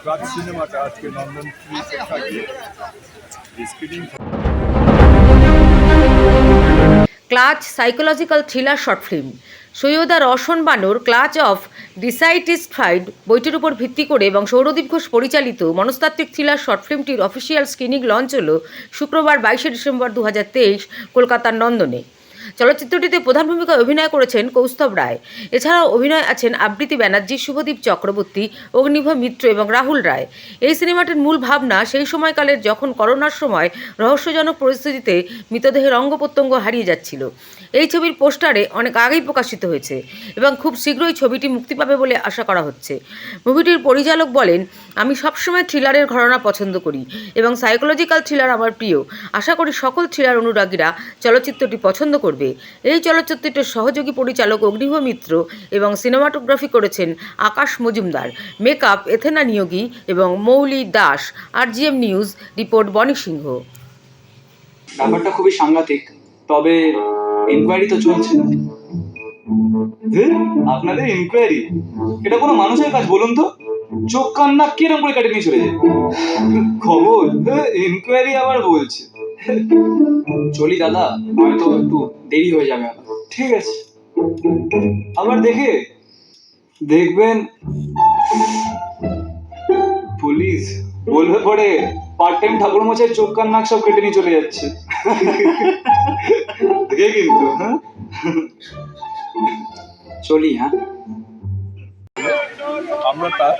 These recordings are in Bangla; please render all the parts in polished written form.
ক্লাচ সিনেমাটা আজকে Nandan screening. Clutch psychological thriller short film Syeda Roushan বানুর ক্লাচ অফ ডিসাইটিসফাইড বইটির উপর ভিত্তি করে এবং সৌরদীপ ঘোষ পরিচালিত মনস্তাত্ত্বিক থ্রিলার শর্ট ফিল্মটির অফিসিয়াল স্ক্রিনিং লঞ্চ হলো শুক্রবার 22শে ডিসেম্বর 2023 কলকাতার নন্দনে। চলচ্চিত্রটিতে প্রধান ভূমিকায় অভিনয় করেছেন কৌস্তভ রায়। এছাড়াও অভিনয় আছেন আবৃতি ব্যানার্জি, শুভদীপ চক্রবর্তী, অগ্নিভ মিত্র এবং রাহুল রায়। এই সিনেমাটির মূল ভাবনা সেই সময়কালের যখন করোনার সময় রহস্যজনক পরিস্থিতিতে মৃতদেহের অঙ্গ প্রত্যঙ্গ হারিয়ে যাচ্ছিল। এই ছবির পোস্টারে অনেক আগেই প্রকাশিত হয়েছে এবং খুব শীঘ্রই ছবিটি মুক্তি পাবে বলে আশা করা হচ্ছে। মুভিটির পরিচালক বলেন, আমি সবসময় থ্রিলারের ঘটনা পছন্দ করি এবং সাইকোলজিক্যাল থ্রিলার আমার প্রিয়। আশা করি সকল থ্রিলার অনুরাগীরা চলচ্চিত্রটি পছন্দ করবে। এই চলচ্চিত্রটির সহযোগী পরিচালক অগ্নিভ মিত্র এবং সিনেমাটোগ্রাফি করেছেন আকাশ মজুমদার। মেকআপ এথেনা নিয়োগী এবং মৌলি দাস। RGM নিউজ রিপোর্ট বনি সিংহ। ব্যাপারটা খুবই সাংঘাতিক, তবে ইনকোয়ারি তো চলছে। আপনাদের ইনকোয়ারি? এটা কোনো মানুষের কাজ বলুন তো? চোখ কান নাক কিরম করে কেটে নিয়ে চলে যায় খবর। ইনকোয়ারি আবার বলছে। চলি দাদা, হয়তো একটু দেরি হয়ে যাবে। ঠিক আছে, আবার দেখবেন পুলিশ বলবে পরে পার্ট টাইম ঠাকুর মশাই চোখ কান নাক সব কেটে নিয়ে চলে যাচ্ছে। দেখে কিন্তু চলি। আমরা তার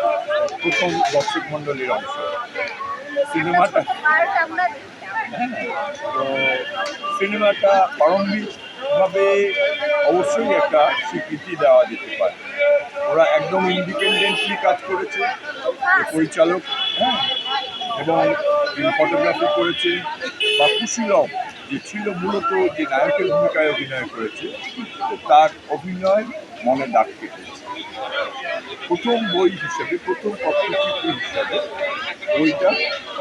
প্রথম দর্শক মন্ডলীর অংশ। সিনেমাটা তো সিনেমাটা প্রারম্ভিকভাবে অবশ্যই একটা স্বীকৃতি দেওয়া যেতে পারে। ওরা একদম ইন্ডিপেন্ডেন্টলি কাজ করেছে, পরিচালক এবং ফটোগ্রাফি করেছে বা কুশীলভ যে ছিল মূলত যে নায়কের ভূমিকায় অভিনয় করেছে, তার অভিনয় মনে দাগ কেটেছে। প্রথম বই হিসেবে, প্রথম তথ্যচিত্র হিসাবে বইটা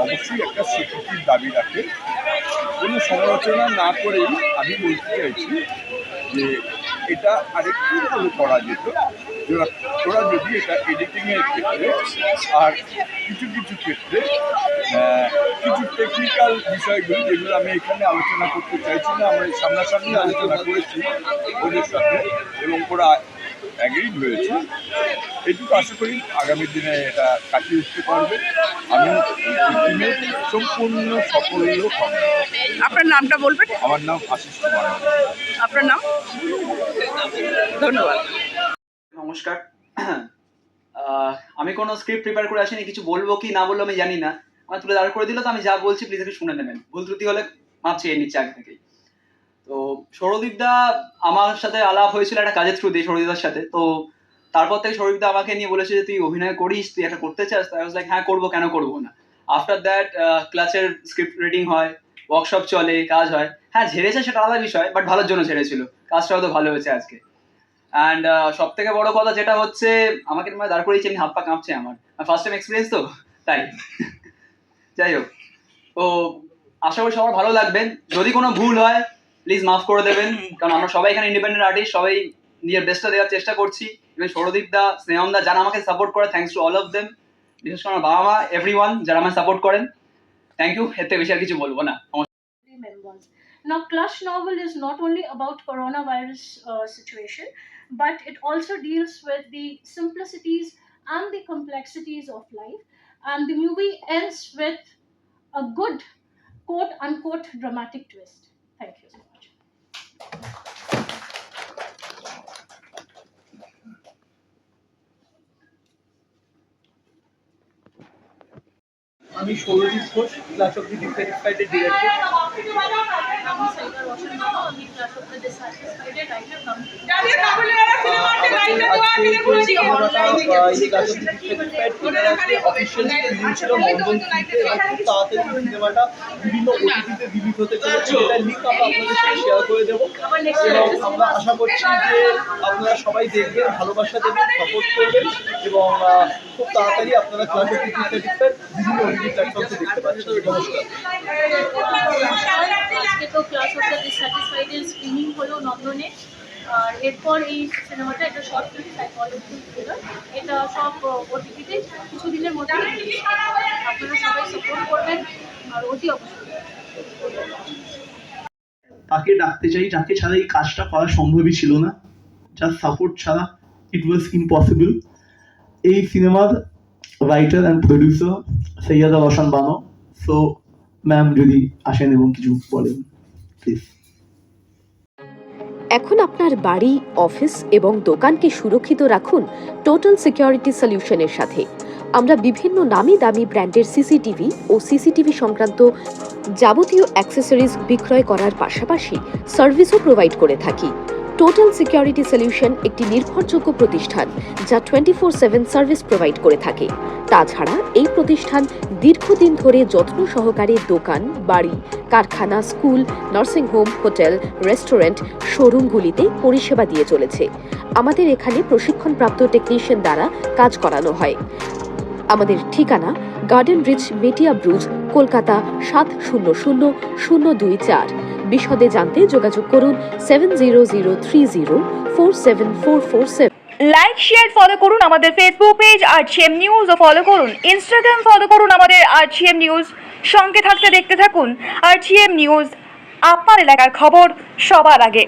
অবশ্যই একটা স্বীকৃতির দাবি রাখে। কোনো সমালোচনা না করেই আমি বলতে চাইছি যে এটা আরেকটু ভালো করা যেত। ওরা যদি এটা এডিটিংয়ের ক্ষেত্রে আর কিছু কিছু ক্ষেত্রে কিছু টেকনিক্যাল বিষয়গুলি, যেগুলো আমি এখানে আলোচনা করতে চাইছি না, আমরা সামনাসামনি আলোচনা করেছি ওদের সাথে এবং ওরা অ্যাগ্রিড হয়েছে। এটুকু আশা করি আগামী দিনে এটা কাটিয়ে উঠতে পারবে। আমি টিমের সম্পূর্ণ সাফল্য পাবো। আপনার নামটা বলবেন? আমার নাম আশিস কুমার। আপনার নাম? ধন্যবাদ। নমস্কার। আমি কোনো স্ক্রিপ্ট প্রিপেয়ার করে আসিনি, কিছু বলবো কি না বলবো আমি জানি না। আমার তুলে দাঁড় করে দিল, তো আমি যা বলছি প্লিজ একটু শুনে নেবেন। ভুল ত্রুটি হলে মাপ চেয়ে নিচ্ছে আগে থেকেই। তো সৌরদীপদা আমার সাথে আলাপ হয়েছিল একটা কাজের থ্রু দিয়ে সৌরদীপদার সাথে। তো তারপর থেকে সৌরদীপদা আমাকে নিয়ে বলেছে যে তুই অভিনয় করিস, তুই এটা করতে চাস? তাই লাইক হ্যাঁ করবো, কেন করবো না। আফটার দ্যাট ক্লাসের স্ক্রিপ্ট রিডিং হয়, ওয়ার্কশপ চলে, কাজ হয়। হ্যাঁ ঝেড়েছে সেটা আলাদা বিষয়, বাট ভালোর জন্য ছেড়েছিল। কাজটা হয়তো ভালো হয়েছে আজকে। অ্যান্ড সব থেকে বড় কথা যেটা হচ্ছে, আমাকে তোমায় দাঁড় করিয়েছি, আমি হাত পা কাঁপছে। আমার ফার্স্ট টাইম এক্সপিরিয়েন্স তো তাই। যাই হোক, তো আশা করি সবার ভালো লাগবে। যদি কোনো ভুল হয় প্লিজ মাফ করে দেবেন, কারণ আমরা সবাই এখানে ইন্ডিপেন্ডেন্ট আর্টিস্ট, সবাই নিজের বেস্টটা দেওয়ার চেষ্টা করছি। এবং সৌরদীপ দা, স্নেহম দা, যারা আমাকে সাপোর্ট করে, thanks to all of them. বিশেষ করে আমার বাবা মা, এভরিওয়ান যারা আমাকে সাপোর্ট করেন, থ্যাংক ইউ। এর থেকে বেশি আর কিছু বলবো না। Now, Clutch novel is not only about coronavirus situation, but it also deals with the simplicities and the complexities of life. And the movie ends with a good, quote unquote, dramatic twist. Thank you so much. আমি Sourodip Ghosh, Clutch of the ডিসাটিসফাইডের ডিরেক্টর। সিনেমাটা বিভিন্ন ওটিটিতে রিলিজ হতে চলেছে, এটার লিঙ্ক আমরা আপনাদের সাথে শেয়ার করে দেবো এবং আমরা আশা করছি যে আপনারা সবাই দেখবেন, ভালোবাসা দেবেন, সাপোর্ট করবেন এবং খুব তাড়াতাড়ি আপনারা ক্লাচ অফ দি ডিসাটিসফাইড বিভিন্ন ওটিটি প্ল্যাটফর্মে দেখতে পাচ্ছেন। নমস্কার। আজকে তো ক্লাস অফ দ্য ডিসস্যাটিসফাইড এর স্ক্রিনিং হলো নন্দনে। আর এরপর এই সিনেমাটা একটা শর্ট ফিল্ম সাইকোলজিক্যাল থ্রিলার, এটা সব ওটিটিতে কিছুদিনের মধ্যে আপনারা সবাই সাপোর্ট করবেন আর অতি অবশ্যই। তাকে ডাকতে চাই যাকে ছাড়া এই কাজটা করা সম্ভবই ছিল না, যার সাপোর্ট ছাড়া ইট ওয়াজ ইম্পসিবল। এই সিনেমার writer and producer Syeda Roshan Bano. So ma'am যদি আসেন এবং কিছু বলেন প্লিজ। এখন আপনার বাড়ি, অফিস এবং দোকানকে সুরক্ষিত রাখুন টোটাল সিকিউরিটি সলিউশনের সাথে। আমরা বিভিন্ন নামি দামি ব্র্যান্ডের সিসিটিভি ও সিসিটিভি সংক্রান্ত যাবতীয় অ্যাক্সেসরিজ বিক্রয় করার পাশাপাশি সার্ভিসও প্রোভাইড করে থাকি। টোটাল সিকিউরিটি সলিউশন একটি নির্ভরযোগ্য প্রতিষ্ঠান যা 24/7 সার্ভিস প্রোভাইড করে থাকে। তাছাড়া এই প্রতিষ্ঠান দীর্ঘদিন ধরে যত্ন সহকারে দোকান, বাড়ি, কারখানা, স্কুল, নার্সিংহোম, হোটেল, রেস্টুরেন্ট, শোরুমগুলিতে পরিষেবা দিয়ে চলেছে। আমাদের এখানে প্রশিক্ষণপ্রাপ্ত টেকনিশিয়ান দ্বারা কাজ করানো হয়। আমাদের ঠিকানা গার্ডেন রিচ, মেটিয়া ব্রুজ, কলকাতা 700024। বিশদে জানতে যোগাযোগ করুন 7003047447। লাইক, শেয়ার, ফলো করুন আমাদের ফেসবুক পেজ RGM নিউজ ও ফলো করুন ইনস্টাগ্রাম, ফলো করুন আমাদের RGM নিউজ। সঙ্গে থাকতে দেখতে থাকুন RGM নিউজ, আপনার এলাকার খবর সবার আগে।